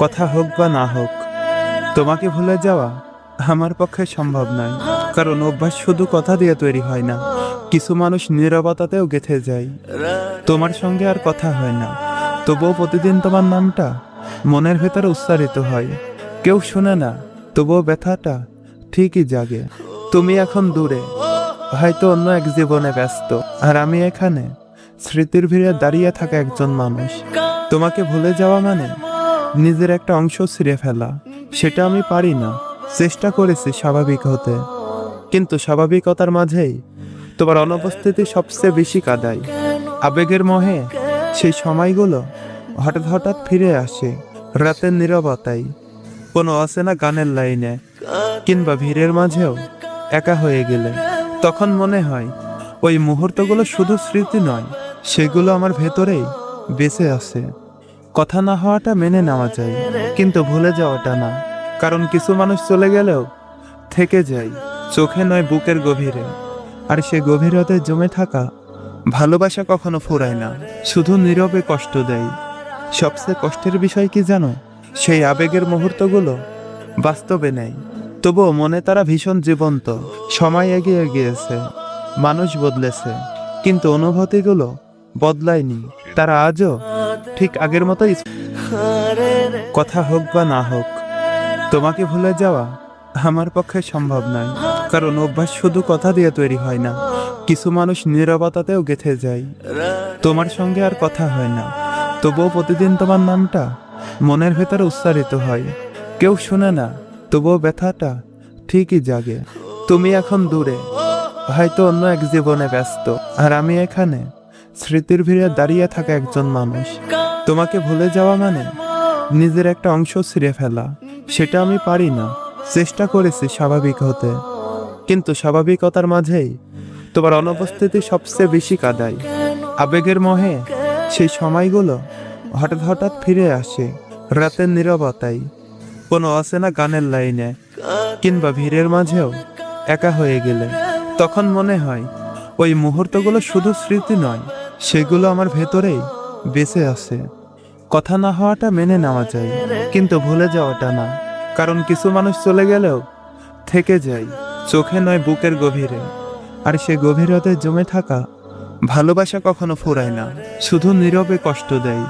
কথা হোক বা না হোক, তোমাকে ভুলে যাওয়া আমার পক্ষে সম্ভব নয়। কারণ অভ্যাস শুধু কথা দিয়ে তৈরি হয় না, কিছু মানুষ নীরবতাতেও গেঁথে যায়। তোমার সঙ্গে আর কথা হয় না, তবুও প্রতিদিন তোমার নামটা মনের ভেতরে উচ্চারিত হয়। কেউ শুনে না, তবুও ব্যথাটা ঠিকই জাগে। তুমি এখন দূরে, হয়তো অন্য এক জীবনে ব্যস্ত, আর আমি এখানে স্মৃতির ভিড়ে দাঁড়িয়ে থাকা একজন মানুষ। তোমাকে ভুলে যাওয়া মানে নিজের একটা অংশ ছিঁড়ে ফেলা। সেটা আমি পারি না। চেষ্টা করেছি স্বাভাবিক হতে, কিন্তু স্বাভাবিকতার মাঝেই তোমার অনুপস্থিতি সবচেয়ে বেশি কাঁদায়। আবেগের মোহে সেই সময়গুলো হঠাৎ হঠাৎ ফিরে আসে, রাতের নীরবতায়, কোনো অচেনা গানের লাইনে, কিংবা ভিড়ের মাঝেও একা হয়ে গেলে। তখন মনে হয় ওই মুহূর্তগুলো শুধু স্মৃতি নয়, সেগুলো আমার ভেতরেই বেঁচে আছে। কথা না হওয়াটা মেনে নেওয়া যায়, কিন্তু ভুলে যাওয়াটা না। কারণ কিছু মানুষ চলে গেলেও থেকে যায় চোখে নয়, বুকের গভীরে। আর সে গভীরতে জমে থাকা ভালোবাসা কখনো ফুরায় না, শুধু নীরবে কষ্ট দেয়। সবচেয়ে কষ্টের বিষয় কি জানো? সেই আবেগের মুহূর্তগুলো বাস্তবে নেই, তবুও মনে তারা ভীষণ জীবন্ত। সময় এগিয়ে গিয়েছে, মানুষ বদলেছে, কিন্তু অনুভূতিগুলো বদলায়নি। তারা আজও ঠিক আগের মতোই। কথা হোক বা না হোক, তোমাকে ভুলে যাওয়া আমার পক্ষে সম্ভব নয়। কারণ অভ্যাস শুধু কথা দিয়ে তৈরি হয় না, কিছু মানুষ নীরবতাতেও গেঁথে যায়। তোমার সঙ্গে আর কথা হয় না, তবুও প্রতিদিন তোমার নামটা মনের ভেতরে উচ্চারিত হয়। কেউ শুনে না, তবুও ব্যথাটা ঠিকই জাগে। তুমি এখন দূরে, হয়তো অন্য এক জীবনে ব্যস্ত, আর আমি এখানে স্মৃতির ভিড়ে দাঁড়িয়ে থাকা একজন মানুষ। তোমাকে ভুলে যাওয়া মানে নিজের একটা অংশ ছিঁড়ে ফেলা। সেটা আমি পারি না। চেষ্টা করেছি স্বাভাবিক হতে, কিন্তু স্বাভাবিকতার মাঝেই তোমার অনুপস্থিতি সবচেয়ে বেশি কাঁদায়। আবেগের মোহে সেই সময়গুলো হঠাৎ হঠাৎ ফিরে আসে, রাতের নীরবতায়, কোনো অচেনা গানের লাইনে, কিংবা ভিড়ের মাঝেও একা হয়ে গেলে। তখন মনে হয় ওই মুহূর্তগুলো শুধু স্মৃতি নয়, সেগুলো আমার ভেতরেই বেঁচে আছে। কথা না হওয়াটা মেনে নেওয়া যায়, কিন্তু ভুলে যাওয়াটা না। কারণ কিছু মানুষ চলে গেলেও থেকে যায় চোখে নয়, বুকের গভীরে। আর সে গভীরতে জমে থাকা ভালোবাসা কখনো ফুরায় না, শুধু নীরবে কষ্ট দেয়।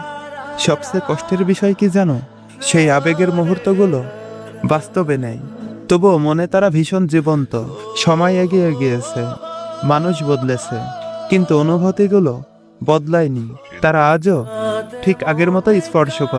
সবচেয়ে কষ্টের বিষয় কি জানো? সেই আবেগের মুহূর্তগুলো বাস্তবে নেই, তবুও মনে তারা ভীষণ জীবন্ত। সময় এগিয়ে গিয়েছে, মানুষ বদলেছে, কিন্তু অনুভূতিগুলো বদলায়নি। তারা আজও ঠিক আগের মতো স্পর্শ করে।